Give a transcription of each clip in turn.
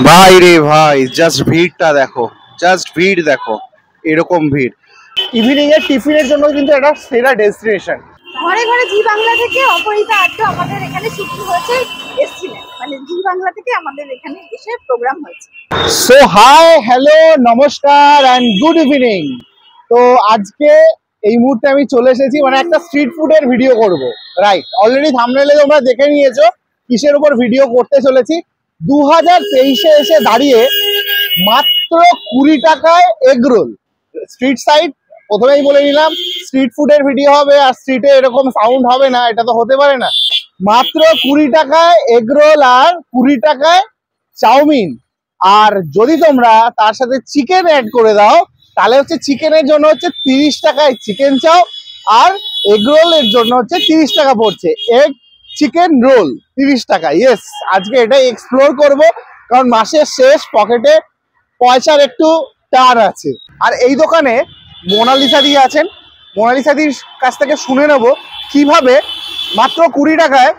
ভাই রে ভাই, জাস্ট ভিড়টা দেখো, জাস্ট ভিড় দেখো, এরকম ভিড়। ইভিনিং এর টিফিনের জন্য কিন্তু এটা সেরা ডেস্টিনেশন। ঘরে ঘরে জি বাংলা থেকে অপরিতা আড্ডা আমাদের এখানে শুটিং হয়েছে, এসেছিলেন মানে জি বাংলা থেকে আমাদের এখানে এসে প্রোগ্রাম হয়েছে। সো হাই, হ্যালো, নমস্কার অ্যান্ড গুড ইভিনিং। তো আজকে এই মুহূর্তে আমি চলে এসেছি মানে একটা স্ট্রিট ফুডের ভিডিও করব। রাইট, অলরেডি থাম্বনেইলে তোমরা দেখে নিয়েছো কিসের উপর ভিডিও করতে চলেছি। 2023-এ এসে দাঁড়িয়ে মাত্র 20 টাকায় এগ রোল। স্ট্রিট সাইড, প্রথমেই বলে নিলাম স্ট্রিট ফুডের ভিডিও হবে আর স্ট্রিটে এরকম সাউন্ড হবে না, এটা তো হতে পারে না। মাত্র 20 টাকায় এগ রোল আর 20 টাকায় চাউমিন। আর যদি তোমরা তার সাথে চিকেন অ্যাড করে দাও তাহলে হচ্ছে চিকেনের জন্য হচ্ছে 30 টাকায় চিকেন চাও, আর এগ রোলের জন্য হচ্ছে 30 টাকা পড়ছে। এগ চিকেন রোল 30 টাকা। ইয়েস, আজকে এটাই এক্সপ্লোর করব, কারণ মাসের শেষ, পকেটে পয়সার একটু টান আছে। আর এই দোকানে মোনালিসা দি আছেন, মোনালিসা দির কাছ থেকে শুনে নেব কিভাবে মাত্র 20 টাকায়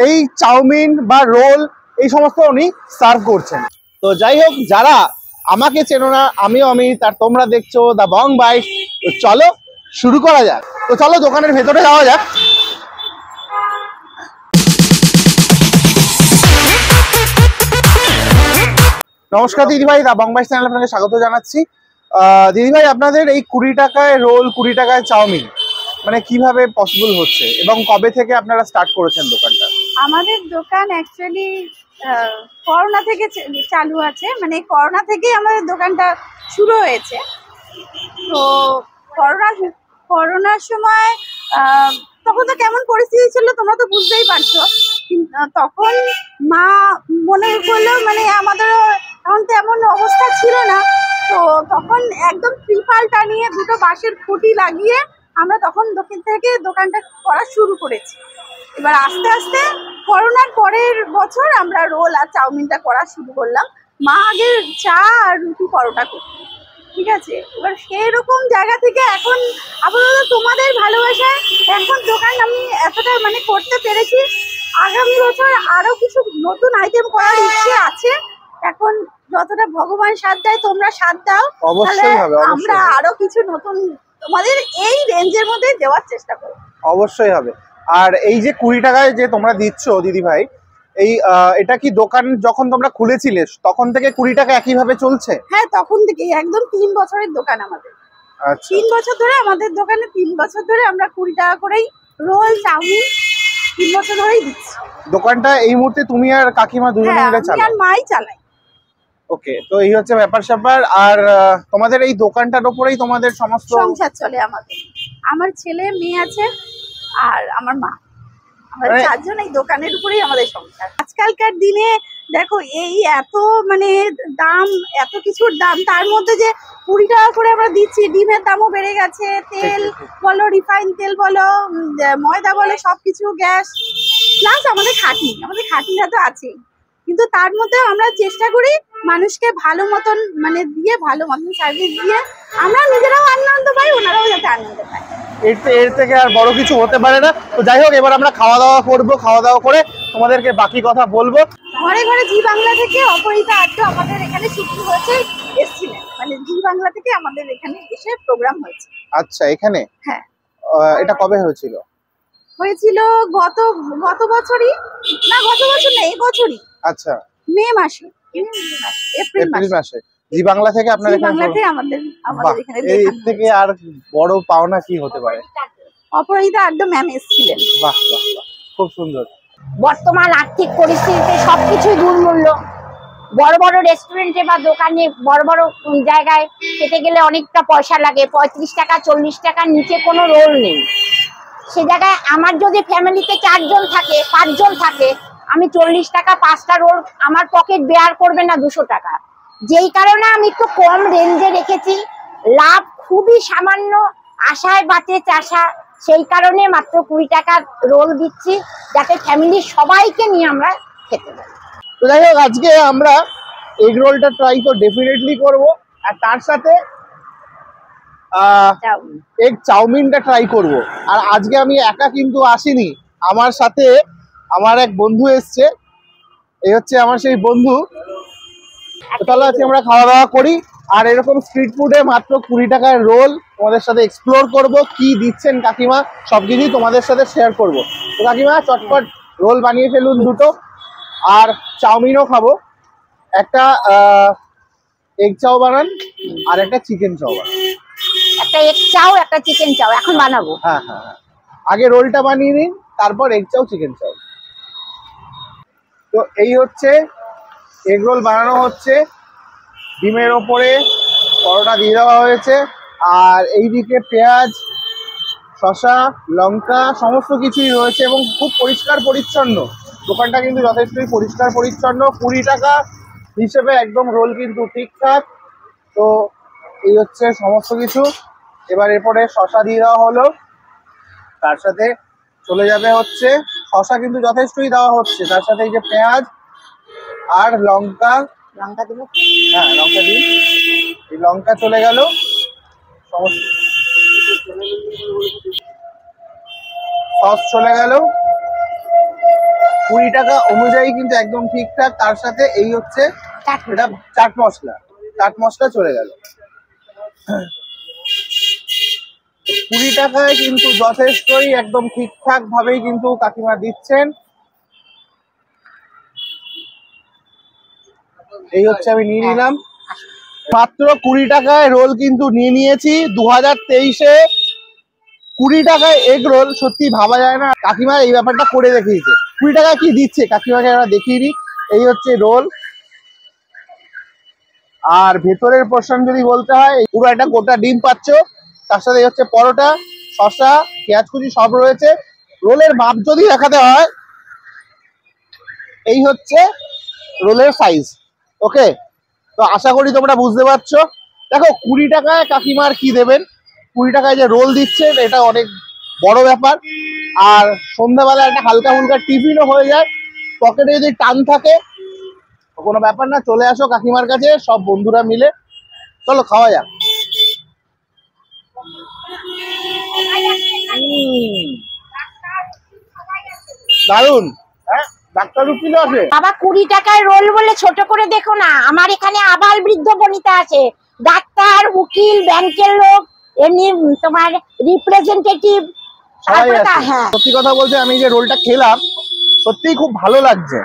এই চাউমিন বা রোল এই সমস্ত উনি সার্ভ করছেন। তো যাই হোক, যারা আমাকে চেনো না, আমিও অমিত, আর তোমরা দেখছো দ্য বং বাইট। তো চলো শুরু করা যাক। তো চলো দোকানের ভেতরে যাওয়া যাক। নমস্কার দিদিভাই, দা বং বাইট চ্যানেলে আপনাকে স্বাগত জানাচ্ছি। দিদিভাই, আপনাদের এই 20 টাকায় রোল, 20 টাকায় চাউমিন মানে কিভাবে পসিবল হচ্ছে এবং কবে থেকে আপনারা স্টার্ট করেছেন দোকানটা? আমাদের দোকান অ্যাকচুয়ালি করোনা থেকে চালু আছে, মানে করোনা থেকেই আমাদের দোকানটা শুরু হয়েছে। তো করোনার সময় তখন তো কেমন পরিস্থিতি ছিল তোমরা তো বুঝতেই পারছো। তখন মা মনে করলো মানে আমাদের তখন তেমন অবস্থা ছিল না, তো তখন একদম ত্রিপাল টানিয়ে দুটো বাঁশের খুঁটি লাগিয়ে আমরা তখন দক্ষিণ থেকে দোকানটা করা শুরু করেছি। এবার আস্তে আস্তে করোনার পরের বছর আমরা রোল আর চাউমিনটা করা শুরু করলাম। মা আগে চা আর রুটি পরোটা করতো, ঠিক আছে। এবার সেই রকম জায়গা থেকে এখন আপাতত তোমাদের ভালোবাসায় এখন দোকান আমি এতটা মানে করতে পেরেছি। আগামী বছর আরো কিছু নতুন আইটেম করার ইচ্ছে আছে। এখন যতটা ভগবান সাথ দেয়, তোমরা সাথ দাও, অবশ্যই হবে, আমরা আরো কিছু নতুন তোমাদের এই রেঞ্জের মধ্যে দেওয়ার চেষ্টা করব। অবশ্যই হবে। আর এই যে 20 টাকায় যে তোমরা দিচ্ছ দিদি ভাই, এই এটা কি দোকান যখন তোমরা খুলেছিলে তখন থেকে 20 টাকা একইভাবে চলছে? হ্যাঁ, তখন থেকেই একদম 3 বছরের দোকান আমাদের। আচ্ছা, 3 বছর ধরে আমাদের দোকানে 3 বছর ধরে আমরা 20 টাকা করেই রোল চাউমিন 3 বছর ধরেই দিচ্ছি। দোকানটা এই মুহূর্তে তুমি আর কাকিমা দুজনে মিলে চালাও? আর মাই চালাই। ওকে, তো এই হচ্ছে ব্যাপার স্যাপার। আর তোমাদের এই দোকানটার উপরেই তোমাদের সমস্ত সংসার চলে আমাদের। আমার ছেলে মেয়ে আছে আর আমার মা, আমরা চারজন এই দোকানের উপরেই আমাদের সংসার। আজকালকার দিনে দেখো এই এত মানে দাম, এত কিছুর দাম, তার মধ্যে যে 20 টাকা করে আমরা দিচ্ছি। ডিমের দামও বেড়ে গেছে, তেল বলো, রিফাইন তেল বলো, ময়দা বলো, সবকিছু, গ্যাস, প্লাস আমাদের খাঁটিটা তো আছেই। কিন্তু তার মধ্যে আমরা চেষ্টা করি মানুষকে ভালো মতন মানে দিয়ে, ভালো মতন সার্ভিস দিয়ে আমরা নিজেরাও আনন্দ পাই, ওনারাও যাতে আনন্দ পায়। এর থেকে আর বড় কিছু হতে পারে না। তো যাই হোক, এবার আমরা খাওয়া দাওয়া করবো, খাওয়া দাওয়া করে তোমাদেরকে বাকি কথা বলবো। ঘরে ঘরে জি বাংলা থেকে অপরিতা আড্ডা আমাদের এখানে শুটিং হয়েছে, এসেছিলেন মানে জি বাংলা থেকে আমাদের এখানে এসে প্রোগ্রাম হয়েছে। আচ্ছা, এখানে? হ্যাঁ। এটা কবে হয়েছিল? গত বছরই, না গত বছর না, এই বছরই। আচ্ছা, মে মাসে, এপ্রিল মাসে জি বাংলা থেকে আপনার এখানে আমাদের এখানে। এর থেকে আর বড় পাওনা কি হতে পারে? অপরাজিতা আড্ডা ম্যাম এসেছিলেন। বাহ বাহ বাহ, খুব সুন্দর। বর্তমান আর্থিক পরিস্থিতিতে সবকিছুই দুর্মূল্য। বড় বড় রেস্টুরেন্টে বা দোকানে, বড় বড় জায়গায় খেতে গেলে অনেকটা পয়সা লাগে। 35 টাকা 40 টাকার নিচে কোনো রোল নেই। সে জায়গায় আমার যদি ফ্যামিলিতে 4 জন থাকে, 5 জন থাকে, আমি 40 টাকা 5টা রোল, আমার পকেট বেয়ার করবে না 200 টাকা। যেই কারণে আমি একটু কম রেঞ্জে রেখেছি। লাভ খুবই সামান্য, আশায় বাঁচে চাষা। সেই কারণে মাত্র 20 টাকার রোল দিচ্ছি, যাতে ফ্যামিলির সবাইকে নিয়ে আমরা খেতে পারি। তো যাই হোক, আজকে আমরা এগ রোলটা ট্রাই তো ডেফিনেটলি করব, আর তার সাথে এগ চাউমিনটা ট্রাই করব। আর আজকে আমি একা কিন্তু আসিনি, আমার সাথে আমার এক বন্ধু এসছে। এই হচ্ছে আমার সেই বন্ধু। তো তাহলে আজকে আমরা খাওয়া দাওয়া করি, আর এরকম স্ট্রিট ফুডে মাত্র 20 টাকার রোল তোমাদের সাথে এক্সপ্লোর করব, কি দিচ্ছেন কাকিমা সবকিছুই তোমাদের সাথে শেয়ার করব। তো কাকিমা চটপট রোল বানিয়ে ফেলুন দুটো, আর চাউমিনও খাবো, একটা এগ চাও বানান আর একটা চিকেন চাও বানান। একটা এগ চাও একটা চিকেন চাও এখন বানাবো। হ্যাঁ হ্যাঁ হ্যাঁ, আগে রোলটা বানিয়ে নিন, তারপর এগ চাও চিকেন চাও। তো এই হচ্ছে এগ রোল বানানো হচ্ছে, ডিমের ওপরে পরোটা দিয়ে দেওয়া হয়েছে, আর এইদিকে পেঁয়াজ, শসা, লঙ্কা সমস্ত কিছুই রয়েছে এবং খুব পরিষ্কার পরিচ্ছন্ন। দোকানটা কিন্তু যথেষ্টই পরিষ্কার পরিচ্ছন্ন। 20 টাকা হিসেবে একদম রোল কিন্তু ঠিকঠাক। তো এই হচ্ছে সমস্ত কিছু। এবার এরপরে শসা দিয়ে দেওয়া হলো, তার সাথে চলে যাবে হচ্ছে, শসা কিন্তু যথেষ্টই দেওয়া হচ্ছে, তার সাথে এই যে পেঁয়াজ আর লঙ্কা। লঙ্কা দেবো? হ্যাঁ লঙ্কা দিন, এই লঙ্কা চলে গেল, সমস্ত সস চলে গেল। 20 টাকা অনুযায়ী কিন্তু একদম ঠিকঠাক। তার সাথে এই হচ্ছে এটা চাট মশলা চলে গেল। 20 টাকায় কিন্তু যথেষ্টই একদম ঠিকঠাক ভাবেই কিন্তু কাকিমা দিচ্ছেন। এই হচ্ছে আমি নিয়ে নিলাম, মাত্র 20 টাকায় রোল কিন্তু নিয়ে নিয়েছি। 2023-এ 20 টাকায় এগ রোল সত্যি ভাবা যায় না। কাকিমা এই ব্যাপারটা করে দেখিয়েছে। 20 টাকায় কি দিচ্ছে কাকিমাকে আমরা দেখিয়ে দিই। এই হচ্ছে রোল, আর ভেতরের পোর্শন যদি বলতে হয়, পুরো একটা গোটা ডিম পাচ্ছ, তার সাথে এই হচ্ছে পরোটা, শসা, পেঁয়াজ কুচি সব রয়েছে। রোলের মাপ যদি দেখাতে হয়, এই হচ্ছে রোলের সাইজ। ওকে, তো আশা করি তোমরা বুঝতে পারছো। দেখো 20 টাকায় কাকিমার কি দেবেন, 20 টাকায় যে রোল দিচ্ছেন এটা অনেক বড় ব্যাপার। আর সন্ধ্যাবেলা একটা হালকা ফুলকা টিফিনও হয়ে যায়, পকেটে যদি টান থাকে কোনো ব্যাপার না, চলে আসো কাকিমার কাছে সব বন্ধুরা মিলে, চলো খাওয়া যাক। দারুন। হ্যাঁ, ডাক্তার উকিলও আছে। বাবা 20 টাকায় রোল বলে ছোট করে দেখো না, আমার এখানে আবাল বৃদ্ধ বনিতা আছে, ডাক্তার, উকিল, ব্যাংকের লোক, এমনি তোমার রিপ্রেজেন্টেটিভ। সবাই আছে। হ্যাঁ সত্যি কথা বলতে আমি যে রোলটা খেলাম সত্যিই খুব ভালো লাগছে।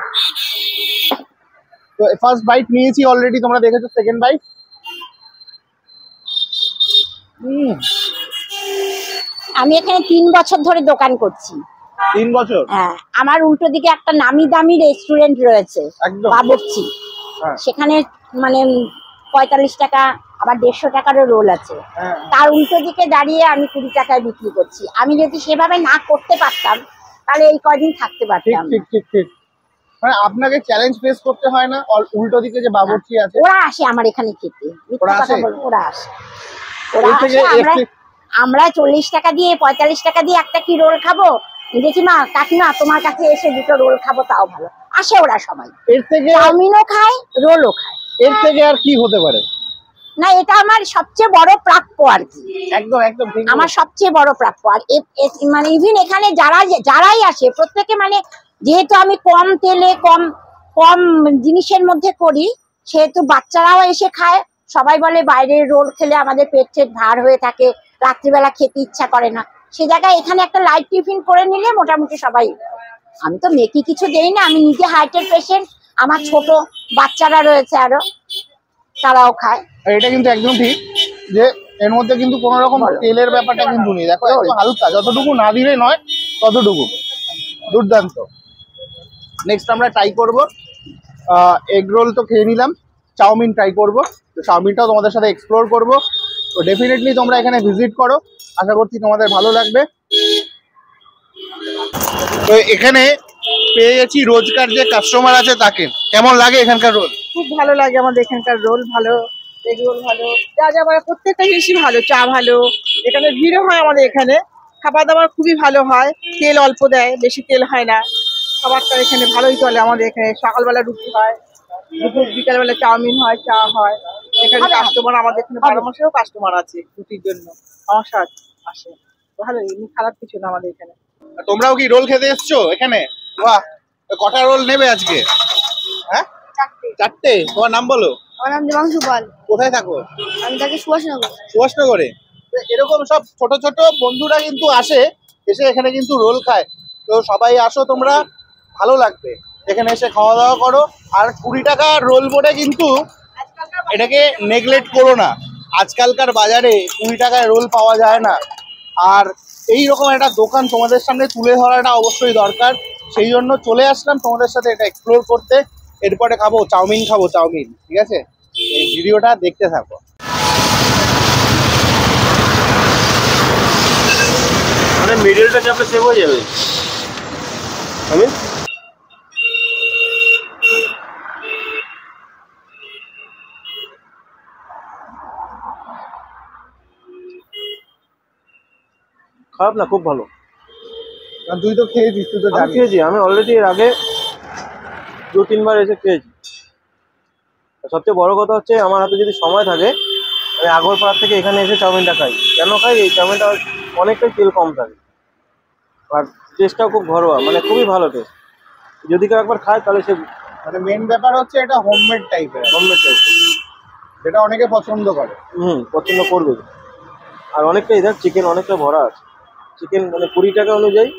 তো ফার্স্ট বাইট নিয়েছি অলরেডি, তোমরা দেখেছো, সেকেন্ড বাইট। আমি এখানে 3 বছর ধরে দোকান করছি। 3 বছর? হ্যাঁ, আমার উল্টো দিকে একটা নামি দামি রেস্টুরেন্ট রয়েছে, একদম বাবুর্চি। হ্যাঁ। সেখানে মানে 45 টাকা আবার 150 টাকারও রোল আছে। হ্যাঁ। তার উল্টো দিকে দাঁড়িয়ে আমি 20 টাকায় বিক্রি করছি। আমি যদি সেভাবে না করতে পারতাম তাহলে এই কয়দিন থাকতে ঠিক পারতাম না। ঠিক ঠিক ঠিক। মানে আপনাকে চ্যালেঞ্জ ফেস করতে হয় না। উল্টো দিকে যে বাবুর্চি আছে, ওরা আসে আমার এখানে খেতে, মিথ্যা ওরা কথা আসে? বলবো, ওরা আসে। ওরা এর থেকে আসে, আমরা 40 টাকা দিয়ে 45 টাকা দিয়ে একটা কি রোল খাবো, দেখি মা কাকিমা তোমার কাছে এসে দুটো রোল খাবো, তাও ভালো। আসে ওরা সবাই, এর থেকে চাউমিনও খায়, রোলও খায়। এর থেকে আর কি হতে পারে? না, এটা আমার সবচেয়ে বড় প্রাপ্য আর কি। একদম একদম ঠিক। আমার সবচেয়ে বড় প্রাপ্য। আর মানে ইভিন এখানে যারাই আসে প্রত্যেকে, মানে যেহেতু আমি কম তেলে কম কম জিনিসের মধ্যে করি, সেহেতু বাচ্চারাও এসে খায়। সবাই বলে বাইরের রোল খেলে আমাদের পেট ভার হয়ে থাকে, রাত্রিবেলা খেতে ইচ্ছা করে না। সে জায়গায় এখানে একটা লাইট টিফিন করে নিলে মোটামুটি সবাই। আমি তো মেকি কিছু দেই না, আমি নিজে হার্টের পেশেন্ট, আমার ছোট বাচ্চারা রয়েছে আরো, তারাও খায়। এটা কিন্তু একদম ঠিক যে এর মধ্যে কিন্তু কোনো রকম তেলের ব্যাপারটা কিন্তু নেই। দেখো একদম হালকা, যতটুকু না দিলে নয় ততটুকু। দুর্দান্ত। নেক্সট আমরা ট্রাই করব এগ রোল, তো খেয়ে নিলাম, চাউমিন ট্রাই করব। তো চাউমিনটাও তোমাদের সাথে এক্সপ্লোর করব। তো ডেফিনেটলি তোমরা এখানে ভিজিট করো, আশা করছি তোমাদের ভালো লাগবে। তো এখানে পেয়ে গেছি রোজকার যে কাস্টমার আছে তাকে। কেমন লাগে এখানকার রোল? খুব ভালো লাগে আমাদের এখানকার রোল, ভালো এগ রোল ভালো, যা যা মানে প্রত্যেকটা জিনিসই ভালো, চা ভালো, এখানে ভিড়ও হয় আমাদের এখানে, খাবার দাবার খুবই ভালো হয়, তেল অল্প দেয়, বেশি তেল হয় না, খাবারটা এখানে ভালোই চলে। আমাদের এখানে সকালবেলা রুটি হয়, দুপুর বিকালবেলা চাউমিন হয়, চা হয়। এখানে কাস্টমার আমাদের এখানে 12 মাসেও কাস্টমার আছে রুটির জন্য, সমস্যা আসে ভালো, এমনি খারাপ কিছু না আমাদের এখানে। তোমরাও কি রোল খেতে এসছো এখানে? বাহ, কটা রোল নেবে আজকে? হ্যাঁ, চারটে। তোমার নাম বলো। আমার নাম দেবাংশু পাল। কোথায় থাকো? আমি থাকি সুভাষনগর। সুভাষনগরে। এরকম সব ছোট ছোট বন্ধুরা কিন্তু আসে, এসে এখানে কিন্তু রোল খায়। তো সবাই আসো তোমরা, ভালো লাগবে। এখানে এসে খাওয়া দাওয়া করো। আর 20 টাকা রোল বলে কিন্তু এটাকে নেগলেক্ট করো না। আজকালকার বাজারে 20 টাকায় রোল পাওয়া যায় না। আর এইরকম একটা দোকান তোমাদের সামনে তুলে ধরাটা অবশ্যই দরকার। সেই জন্য চলে আসলাম তোমাদের সাথে এটা এক্সপ্লোর করতে। এরপরে খাবো চাউমিন, ঠিক আছে? এই ভিডিওটা দেখতে থাকো। মানে মিডিলটা চাপলে সেভ হয়ে যাবে। আমি খারাপ না, খুব ভালো। তুই তো খেয়েছিস, তুই তো জানিস। খেয়েছি আমি অলরেডি, এর আগে 2-3 বার এসে খেয়েছি। সবচেয়ে বড় কথা হচ্ছে আমার হাতে যদি সময় থাকে আমি আগরপাড়া থেকে এখানে এসে চাউমিনটা খাই। কেন খাই? এই চাউমিনটা অনেকটাই তেল কম থাকে আর টেস্টটাও খুব ঘরোয়া, মানে খুবই ভালো টেস্ট। যদি কেউ একবার খায় তাহলে সে মানে মেন ব্যাপার হচ্ছে এটা হোমমেড টাইপের, যেটা অনেকে পছন্দ করে। পছন্দ করবে। আর অনেকটাই দেখ, চিকেন অনেকটা ভরা আছে। চিকেন মানে 20 টাকা অনুযায়ী,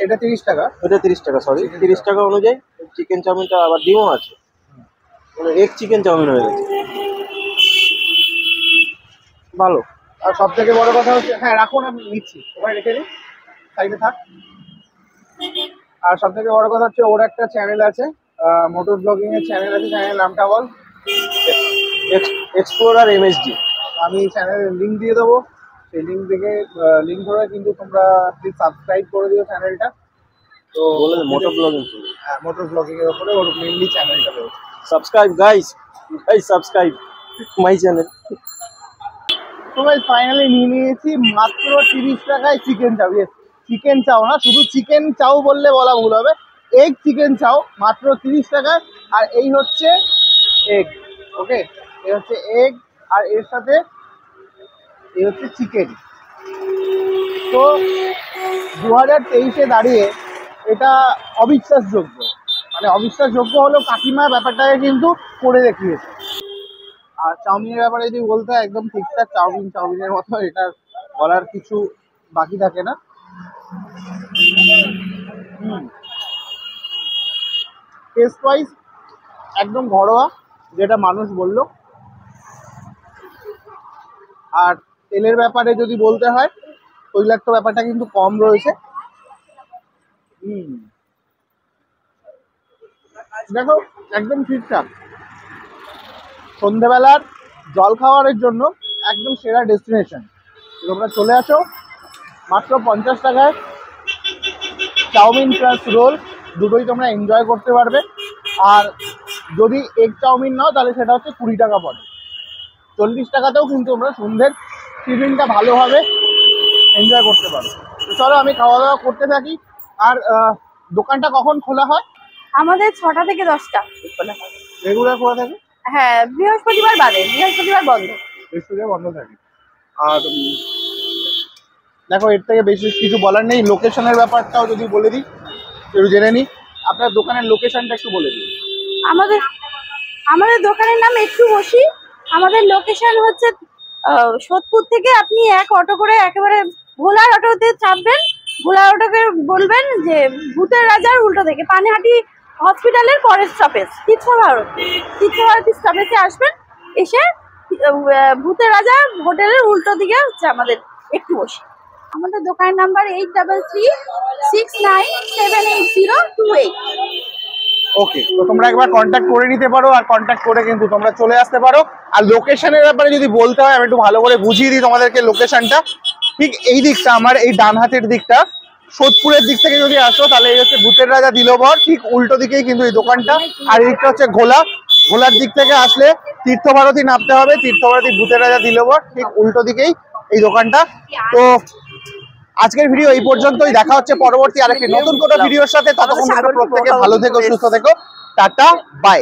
এটা 30 টাকা, এটা 30 টাকা, সরি 30 টাকা অনুযায়ী চিকেন চাউমিনটা। আবার ডিমও আছে, মানে এগ চিকেন চাউমিন হয়ে গেছে, ভালো। আর সব থেকে বড় কথা হচ্ছে, হ্যাঁ রাখুন, আমি নিচ্ছি, ওখানে রেখে দিই, সাইডে থাক। আর সব থেকে বড় কথা হচ্ছে ওর একটা চ্যানেল আছে, মোটর ব্লগিং এর চ্যানেল আছে। চ্যানেলের নামটা বল। Explorer MSD. আমি চ্যানেলের লিঙ্ক দিয়ে দেবো। সেই লিঙ্ক থেকে লিঙ্ক ধরে কিন্তু তোমরা প্লিজ সাবস্ক্রাইব করে দিও চ্যানেলটা। তো মোটর ব্লগিং, হ্যাঁ, মোটর ব্লগিং এর উপরে ওর মেইনলি চ্যানেলটা রয়েছে। Subscribe guys, subscribe my channel. তো ভাই ফাইনালি নিয়ে নিয়েছি মাত্র 30 টাকায় চিকেন চাও। চিকেন চাও না, শুধু চিকেন চাও বললে বলা ভুল হবে, এগ চিকেন চাও মাত্র 30 টাকায়। আর এই হচ্ছে এগ, ওকে, এই হচ্ছে এগ, আর এর সাথে এই হচ্ছে চিকেন। তো 2023-এ দাঁড়িয়ে এটা অবিশ্বাসযোগ্য। মানে অবিশ্বাসযোগ্য হলেও কাকিমা ব্যাপারটাকে কিন্তু করে দেখিয়েছে। আর চাউমিনের ব্যাপারে যদি বলতে হয়, একদম ঠিকঠাক চাউমিনের মতো, এটা বলার কিছু বাকি থাকে না। টেস্ট ওয়াইজ একদম ঘরোয়া, যেটা মানুষ বললো। আর তেলের ব্যাপারে যদি বলতে হয়, তৈলাক্ত ব্যাপারটা কিন্তু কম রয়েছে। দেখো একদম ঠিকঠাক। সন্ধেবেলার জল খাওয়ারের জন্য একদম সেরা ডেস্টিনেশন। তোমরা চলে আসো, মাত্র 50 টাকায় চাউমিন প্লাস রোল দুটোই তোমরা এনজয় করতে পারবে। আর যদি এগ চাউমিন নাও তাহলে সেটা হচ্ছে 20 টাকা পড়ে। 40 টাকাতেও কিন্তু তোমরা সন্ধ্যের টিফিনটা ভালোভাবে এনজয় করতে পারো। তো চলো আমি খাওয়া দাওয়া করতে থাকি। আর দোকানটা কখন খোলা হয়? আমাদের 6টা থেকে 10টা খোলা হয়। রেগুলার খোলা থাকে? হ্যাঁ, বৃহস্পতিবার বাদে, বৃহস্পতিবার বন্ধ। বৃহস্পতিবার বন্ধ থাকে। আর দেখো, এর থেকে বেশি কিছু বলার নেই। লোকেশনের ব্যাপারটাও যদি বলে দিই, একটু জেনে নিই। আপনার দোকানের লোকেশনটা একটু বলে দিই। আমাদের দোকানের নাম একটু বসি। আমাদের লোকেশন হচ্ছে সোদপুর থেকে আপনি এক অটো করে একেবারে ভোলার অটোতে চাপবেন। ভোলার অটোকে বলবেন যে ভূতের রাজার উল্টো থেকে পানিহাটি হসপিটালের পরের স্টপেজ তীর্থভারতী স্টপেজে আসবেন। এসে ভূতের রাজা হোটেলের উল্টো দিকে হচ্ছে আমাদের একটু বসি। আমাদের দোকানের নাম্বার 8336978028। ওকে, তো তোমরা একবার কন্ট্যাক্ট করে নিতে পারো। আর কন্ট্যাক্ট করে কিন্তু তোমরা চলে আসতে পারো। আর লোকেশনের ব্যাপারে যদি বলতে হয়, আমি একটু ভালো করে বুঝিয়ে দিই তোমাদেরকে লোকেশনটা। ঠিক এই দিকটা, আমার এই ডান হাতের দিকটা, সোদপুরের দিক থেকে যদি আসো তাহলে এই হচ্ছে ভূতের রাজা দিলবর, ঠিক উল্টো দিকেই কিন্তু এই দোকানটা। আর এই দিকটা হচ্ছে ঘোলার দিক থেকে আসলে তীর্থভারতী নামতে হবে। তীর্থভারতী ভূতের রাজা দিলবর, ঠিক উল্টো দিকেই এই দোকানটা। তো আজকের ভিডিও এই পর্যন্তই। দেখা হচ্ছে পরবর্তী আরেকটি নতুন কোনো ভিডিওর সাথে। ততক্ষণ প্রত্যেকে ভালো থেকো, সুস্থ থেকো। Tata, by.